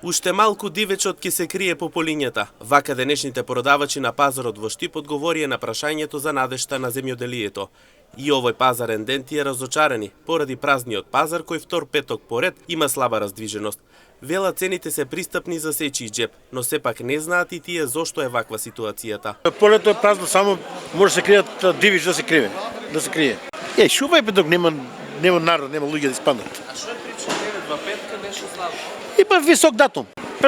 Уште малку дивечот ќе се крие по полињата. Вака денешните продавачи на пазарот во Штип одговорија на прашањето за надежта на земјоделието. И овој пазарен ден тие разочарани, поради празниот пазар кој втор петок поред има слаба раздвиженост. Вела цените се пристапни за сечи джеп, но сепак не знаат и тие зошто е ваква ситуацијата. Полето е празно, само може да се кријат дивич да се крие. Шува е петок, нема народ, нема луѓе да испаднат. А што е причина? Во петка беше слабо. Има висок датум.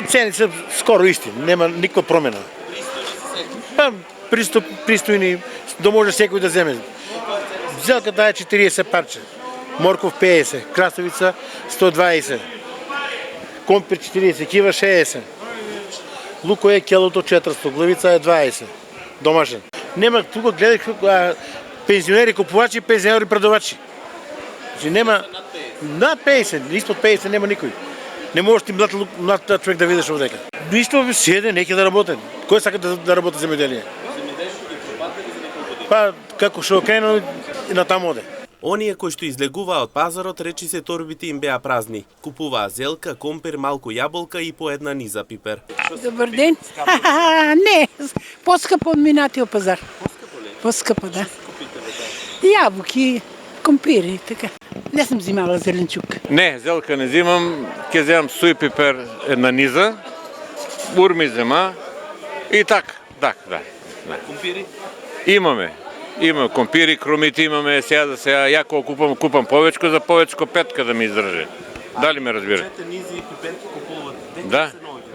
Цени се скоро исти, нема никаква промена. Пристојни, да може секој да земе. Зелка дае 40 парче, морков 50, краставица 120, компир 40, кива 60, луко е келото 400, главица е 20, домашен. Нема, тука гледах пензионери купувачи, пензионери продавачи. Значи нема над 50, испод 50 нема никој. Не можеш ти млад човек да видиш овдека. Ништо седе, неќе да работи. Кој сака да работи земјоделие? Па, како што крено и натаму оде. Оние кои што излегуваа од пазарот, речи се торбите им беа празни. Купуваа зелка, компир, малку јаболка и по една низа пипер. Добар ден. Не, поскапо од минатиот пазар. Поскапо ли? Поскапо, да. Јаболки, компири, така. Не сум взимала зеленчук. Не, зелка не взимам, ќе земам суј пипер една низа, урми зема и така, да. Компири? Имаме компири, крумити имаме, сега јако купам повечко, за повечко петка да ми издржи. Дали ме разбира? Чете низи и пиперки купуват. Да.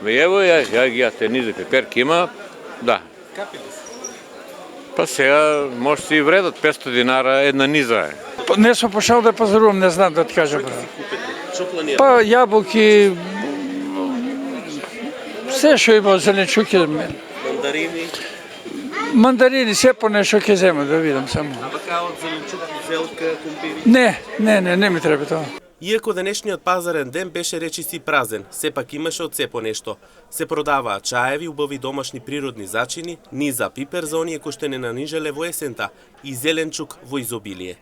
Ево, ја те низи пиперки има, да. Капи ли се? Па сега може си и вредат 500 динара една низа е. Не сум пошел да пазарувам, не знам да ти кажа. Што си купите? Што планирате? Па јаболки, се што има зеленчуки. Мандарини? Мандарини, се по нешто ќе земам да видам само. А вака од зеленчуки, зелка, компири? Не ми треба тоа. Иако денешниот пазарен ден беше речиси празен, сепак имаше од се по нешто. Се продаваа чаеви, убави домашни природни зачини, низа пипер за оние кои што не нанижеле во есента и зеленчук во изобилие.